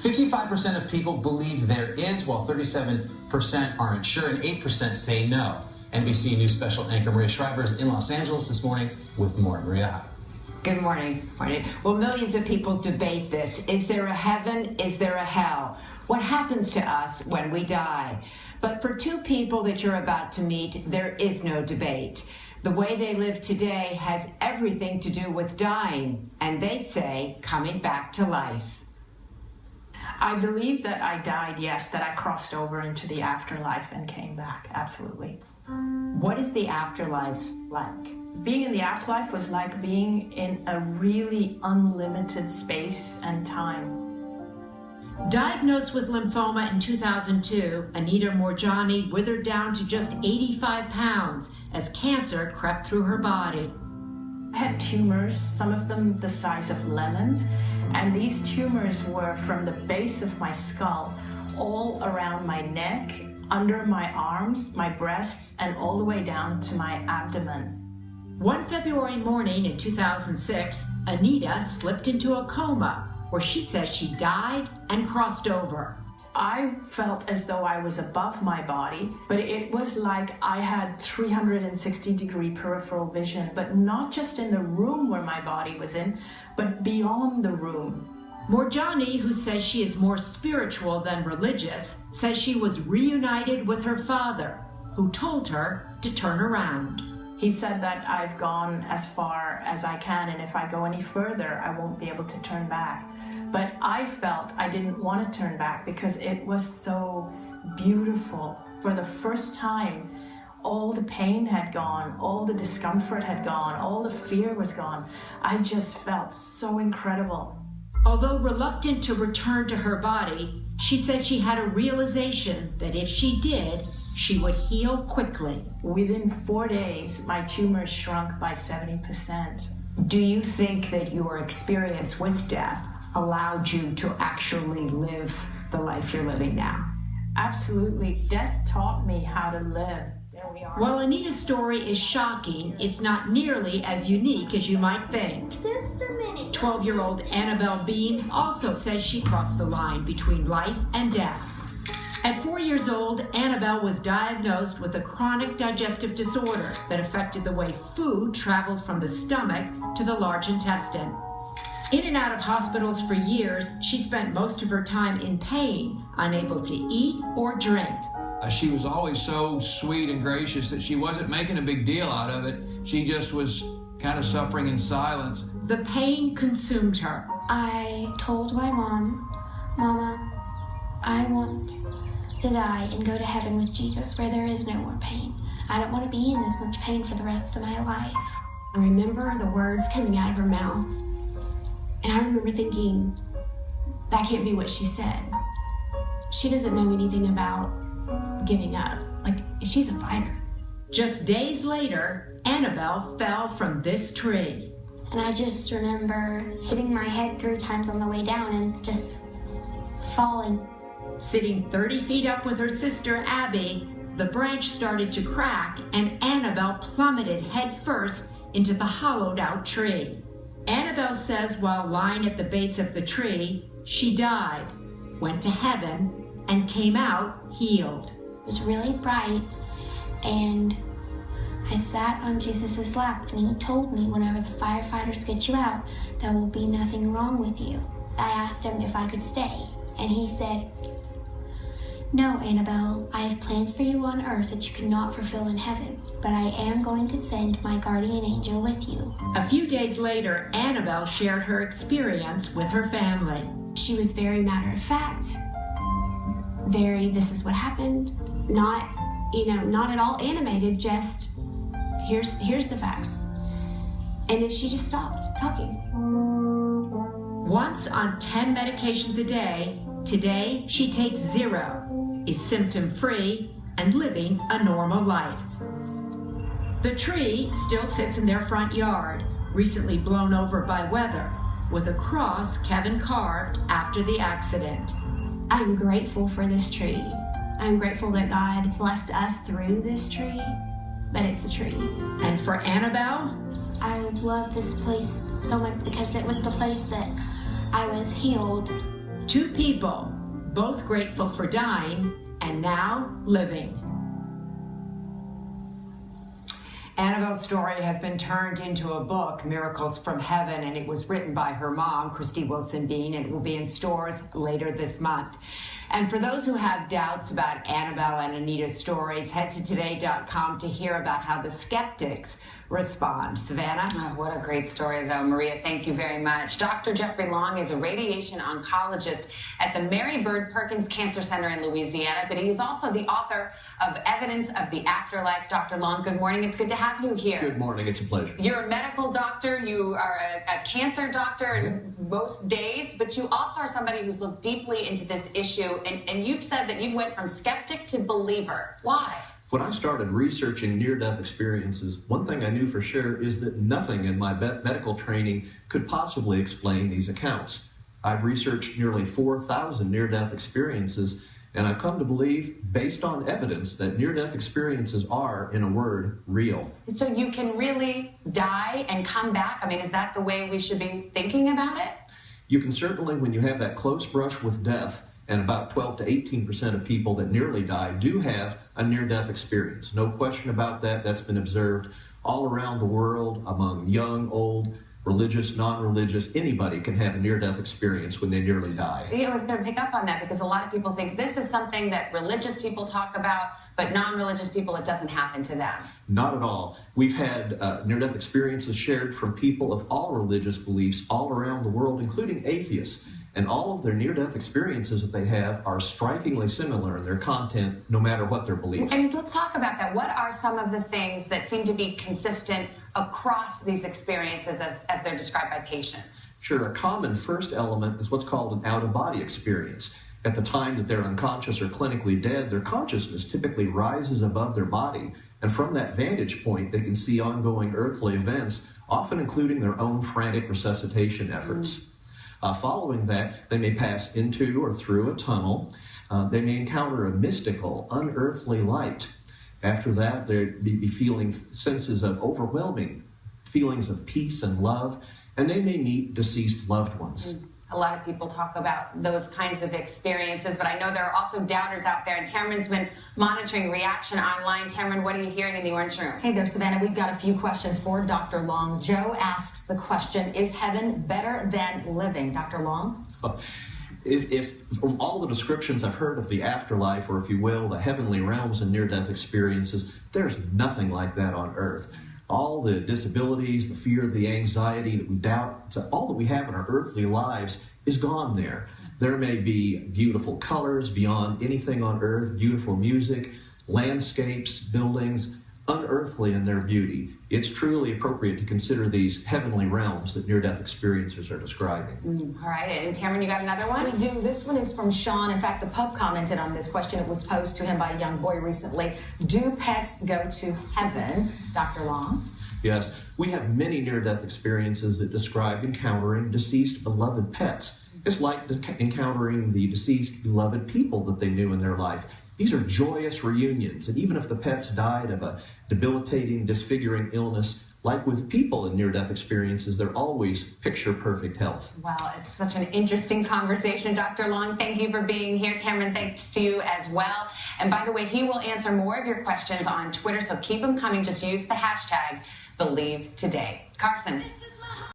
55% of people believe there is, while 37% aren't sure, and 8% say no. NBC News special anchor Maria Shriver is in Los Angeles this morning with more. Maria, hi. Good morning. Well, millions of people debate this. Is there a heaven? Is there a hell? What happens to us when we die? But for two people that you're about to meet, there is no debate. The way they live today has everything to do with dying, and they say coming back to life. I believe that I died, yes, that I crossed over into the afterlife and came back, absolutely. What is the afterlife like? Being in the afterlife was like being in a really unlimited space and time. Diagnosed with lymphoma in 2002, Anita Morjani withered down to just 85 pounds as cancer crept through her body. I had tumors, some of them the size of lemons, and these tumors were from the base of my skull, all around my neck, under my arms, my breasts, and all the way down to my abdomen. One February morning in 2006, Anita slipped into a coma where she says she died and crossed over. I felt as though I was above my body, but it was like I had 360-degree peripheral vision, but not just in the room where my body was in, but beyond the room. Morjani, who says she is more spiritual than religious, says she was reunited with her father, who told her to turn around. He said that I've gone as far as I can, and if I go any further, I won't be able to turn back. But I felt I didn't want to turn back because it was so beautiful. For the first time, all the pain had gone, all the discomfort had gone, all the fear was gone. I just felt so incredible. Although reluctant to return to her body, she said she had a realization that if she did, she would heal quickly. Within 4 days, my tumor shrunk by 70%. Do you think that your experience with death allowed you to actually live the life you're living now? Absolutely. Death taught me how to live. There we are. While Anita's story is shocking, it's not nearly as unique as you might think. Just a minute. 12-year-old Annabelle Bean also says she crossed the line between life and death. At 4 years old, Annabelle was diagnosed with a chronic digestive disorder that affected the way food traveled from the stomach to the large intestine. In and out of hospitals for years, she spent most of her time in pain, unable to eat or drink. She was always so sweet and gracious that she wasn't making a big deal out of it. She just was kind of suffering in silence. The pain consumed her. I told my mom, Mama, I want to die and go to heaven with Jesus where there is no more pain. I don't want to be in this much pain for the rest of my life. I remember the words coming out of her mouth, and I remember thinking, that can't be what she said. She doesn't know anything about giving up. Like, she's a fighter. Just days later, Annabelle fell from this tree. And I just remember hitting my head 3 times on the way down and just falling. Sitting 30 feet up with her sister Abby, the branch started to crack and Annabelle plummeted headfirst into the hollowed-out tree. Annabelle says while lying at the base of the tree, she died, went to heaven, and came out healed. It was really bright, and I sat on Jesus' lap, and he told me whenever the firefighters get you out, there will be nothing wrong with you. I asked him if I could stay, and he said, No, Annabelle, I have plans for you on earth that you cannot fulfill in heaven, but I am going to send my guardian angel with you. A few days later, Annabelle shared her experience with her family. She was very matter of fact, very, this is what happened, not at all animated, just here's the facts. And then she just stopped talking. Once on 10 medications a day, today she takes 0, is symptom-free, and living a normal life. The tree still sits in their front yard, recently blown over by weather, with a cross Kevin carved after the accident. I'm grateful for this tree. I'm grateful that God blessed us through this tree, but it's a tree. And for Annabelle? I love this place so much because it was the place that I was healed Two people, both grateful for dying and now living. Annabelle's story has been turned into a book, Miracles from Heaven, and it was written by her mom, Christy Wilson Bean, and it will be in stores later this month. And for those who have doubts about Annabelle and Anita's stories, head to today.com to hear about how the skeptics respond. Savannah? Oh, what a great story, though, Maria. Thank you very much. Dr. Jeffrey Long is a radiation oncologist at the Mary Bird Perkins Cancer Center in Louisiana, but he is also the author of Evidence of the Afterlife. Dr. Long, good morning. It's good to have you here. Good morning. It's a pleasure. You're a medical doctor. You are a cancer doctor in most days, but you also are somebody who's looked deeply into this issue, and you've said that you went from skeptic to believer. Why? When I started researching near-death experiences, one thing I knew for sure is that nothing in my medical training could possibly explain these accounts. I've researched nearly 4,000 near-death experiences, and I've come to believe, based on evidence, that near-death experiences are, in a word, real. So you can really die and come back? I mean, is that the way we should be thinking about it? You can certainly, when you have that close brush with death, and about 12 to 18% of people that nearly die do have a near-death experience. No question about that. That's been observed all around the world among young, old, religious, non-religious. Anybody can have a near-death experience when they nearly die. I was going to pick up on that because a lot of people think this is something that religious people talk about, but non-religious people, it doesn't happen to them. Not at all. We've had near-death experiences shared from people of all religious beliefs all around the world, including atheists. And all of their near-death experiences that they have are strikingly similar in their content, no matter what their beliefs. And let's talk about that. What are some of the things that seem to be consistent across these experiences as they're described by patients? Sure. A common first element is what's called an out-of-body experience. At the time that they're unconscious or clinically dead, their consciousness typically rises above their body. And from that vantage point, they can see ongoing earthly events, often including their own frantic resuscitation efforts. Following that, they may pass into or through a tunnel. They may encounter a mystical, unearthly light. After that, they'd be feeling senses of overwhelming feelings of peace and love, and they may meet deceased loved ones. A lot of people talk about those kinds of experiences, but I know there are also doubters out there, and Tamron's been monitoring reaction online. Tamron, what are you hearing in the Orange Room? Hey there, Savannah. We've got a few questions for Dr. Long. Joe asks the question, is heaven better than living? Dr. Long? If from all the descriptions I've heard of the afterlife, or if you will, the heavenly realms and near-death experiences, there's nothing like that on earth. All the disabilities, the fear, the anxiety that we doubt, all that we have in our earthly lives is gone there. There may be beautiful colors beyond anything on earth, beautiful music, landscapes, buildings, unearthly in their beauty. It's truly appropriate to consider these heavenly realms that near-death experiencers are describing. All right, and Tamron, you got another one? We do. This one is from Sean. In fact, the Pope commented on this question. It was posed to him by a young boy recently. Do pets go to heaven? Dr. Long? Yes, we have many near-death experiences that describe encountering deceased beloved pets. It's like encountering the deceased beloved people that they knew in their life. These are joyous reunions, and even if the pets died of a debilitating, disfiguring illness, like with people in near-death experiences, they're always picture-perfect health. Well, it's such an interesting conversation, Dr. Long. Thank you for being here. Tamron, thanks to you as well. And by the way, he will answer more of your questions on Twitter, so keep them coming. Just use the hashtag BelieveToday. Carson.